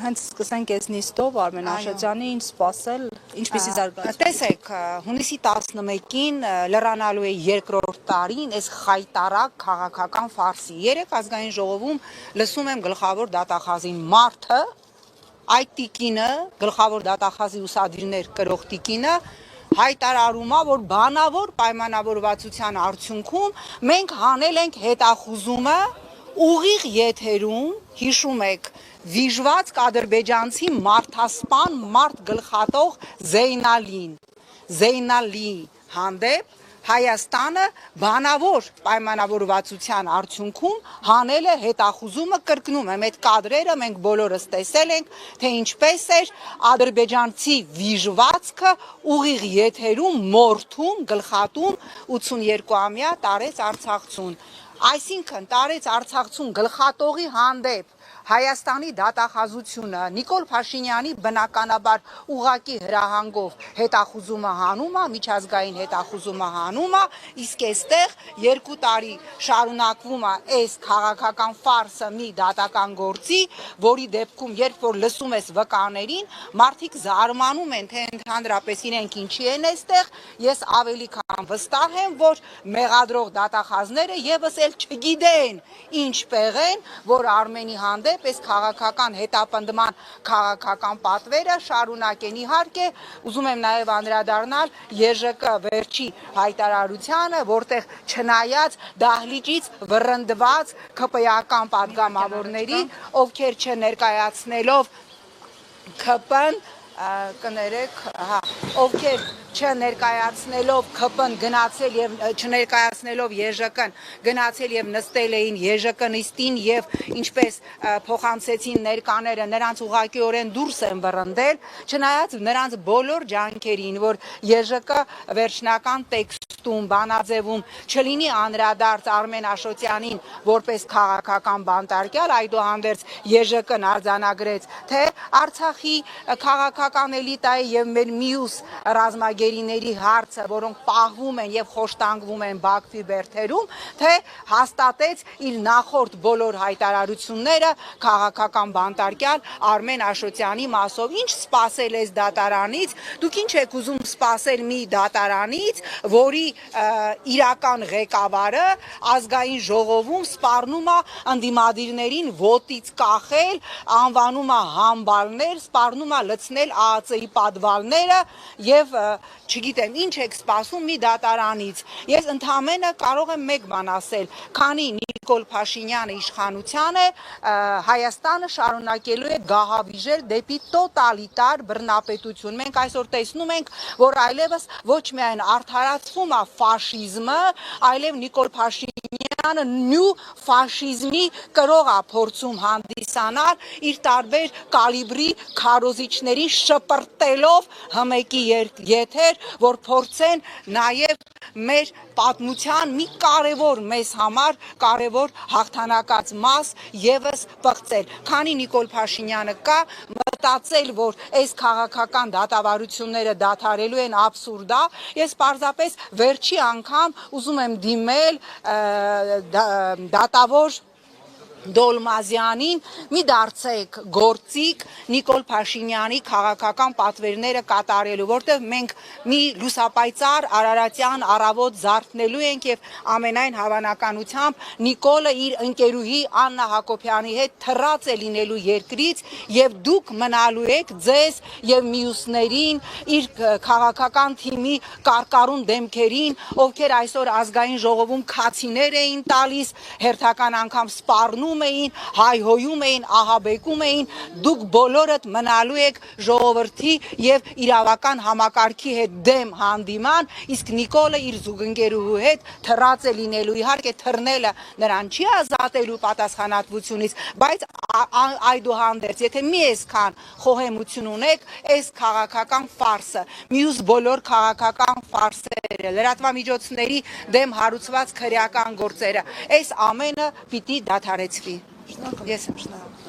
հենց սկսենք այս նիստով Արմեն Աշոտյանի ինչ սպասել, ինչպիսի զարգացում։ Տեսեք, հունիսի 11-ին լրանալու է երկրորդ տարին այս խայտարակ քաղաքական ֆարսի։ Երեք ազգային ժողովում լսում եմ գլխավոր դատախազին Մարթը, այդ տիկինը, գլխավոր դատախազի ուսադիրներ կրող տիկինը հայտարարում է, որ բանավոր պայմանավորվածության արդյունքում մենք հանել ենք հետախուզումը ուղիղ եթերում, հիշում եք, վիժված ադրբեջանցի մարդասպան մարդ գլխատող Զեյնալի հանդեպ Հայաստանը բանավոր պայմանավորվածության արդյունքում հանել է հետախուզումը, կրկնում եմ, այդ կադրերը մենք բոլորս տեսել ենք, թե ինչպես էր ադրբեջանցի վիժվածքը ուղիղ եթերում մորթում, գլխատում 82-ամյա Տարեց Արցախցուն։ Այսինքն Տարեց Արցախցուն գլխատողի հանդեպ Հայաստանի դատախազությունը Նիկոլ Փաշինյանի բնականաբար ուղակի հրահանգով հետախուզումը հանում է, միջազգային հետախուզումը հանում է, իսկ այստեղ 2 տարի շարունակվում է այս քաղաքական ֆարսը մի դատական գործի, որի դեպքում երբ որ լսում ես վկաներին, մարդիկ զարմանում են, թե ընդհանրապես իրենք ինչի են այստեղ, ես ավելի քան վստահ եմ, որ մեղադրող դատախազները եւս էլ չգիտեն ինչ պեղեն, որ Արմենի հանդեպ այս քաղաքական հետապնդման քաղաքական պատվերը շարունակեն։ Իհարկե, ուզում եմ նաև անդրադառնալ ԵԺԿ վերջի հայտարարությանը, որտեղ չնայած դահլիճից վռնդված ԿՊ-ական падգամավորների, ովքեր չներկայացնելով ԿՊ-ն, կներեք, ովքեր չներկայացնելով ԿՊ-ն գնացել եւ չներկայացնելով ԵԺԿ-ն գնացել եւ նստել էին ԵԺԿ նիստին եւ ինչպես փոխանցեցին ներկաները, նրանց ուղղակիորեն դուրս են վռնդել, չնայած նրանց բոլոր ջանքերին, որ ԵԺԿ վերջնական տեքստում, բանաձևում չլինի անդրադարձ Արմեն Աշոտյանին որպես քաղաքական բանտարկյալ, այդուհանդերձ ԵԺԿ-ն արձանագրեց, թե Արցախի քաղաքական էլիտայի եւ մեր մյուս ռազմագերիների հարցը, որոնք պահվում են եւ խոշտանգվում են Բաքվի բերդերում, թե հաստատեց իր նախորդ բոլոր հայտարարությունները քաղաքական բանտարկյալ Արմեն Աշոտյանի մասով։ Ինչ սպասել այս դատարանից, դուք ինչ եք ուզում սպասել մի դատարանից, որի իրական ղեկավարը ազգային ժողովում սպառնում է ընդդիմադիրներին ոտից կախել, անվանում է համբալներ, սպառնում է լցնել ԱԱՑ-ի պատվալները եւ չգիտեմ ինչ եք սպասում մի դատարանից։ Ես ընդամենը կարող եմ մեկ բան ասել, քանի Նիկոլ Փաշինյանը իշխանության է, Հայաստանը շարունակելու է գահավիժել դեպի տոտալիտար բռնապետություն։ Մենք այսօր տեսնում ենք, որ այլևս ոչ միայն արդարացվում է ֆաշիզմը, այլև Նիկոլ Փաշինյանը նյու ֆաշիզմի կրող է փորձում հանդիսանալ իր տարբեր կալիբրի քարոզիչների շպրտելով հմեկի եթեր, որ փորձեն նաև մեր պատմության մի կարևոր մեզ համար կարևոր հաղթանակած մաս եւս պղծել։ Քանի Նիկոլ Փաշինյանը կա, մտածել, որ այս քաղաքական դատավարությունները դադարելու են աբսուրդ է, ես պարզապես վերջի անգամ ուզում եմ դիմել դատավոր Դոլմազյանին, մի դարձեք գործիք Նիկոլ Փաշինյանի քաղաքական պատվերները կատարելու, որտեղ մենք մի լուսապայծառ արարատյան առավոտ զարթնելու ենք եւ ամենայն հավանականությամբ Նիկոլը իր ընկերուհի Աննա Հակոբյանի հետ թռած է լինելու երկրից եւ դուք մնալու եք ձեզ եւ մյուսներին, իր քաղաքական թիմի կարկառուն դեմքերին, ովքեր այսօր ազգային ժողովում քացիներ էին տալիս, հերթական անգամ սպառնում էին, հայհոյում էին, ահաբեկում էին, դուք բոլորդ մնալու եք ժողովրդի եւ իրավական համակարգի հետ դեմ հանդիման, իսկ Նիկոլը իր զուգընկերուհու հետ թռած է լինելու։ Իհարկե թռնելը նրան չի ազատելու պատասխանատվությունից, բայց այդուհանդերձ, եթե մի այսքան խոհեմություն ունեք, այս քաղաքական ֆարսը, մյուս բոլոր քաղաքական ֆարսերը, լրատվամիջոցների դեմ հարուցված քրեական գործերը, այս ամենը պիտի դադարեցվի։ Ես եմ շնորհակալ։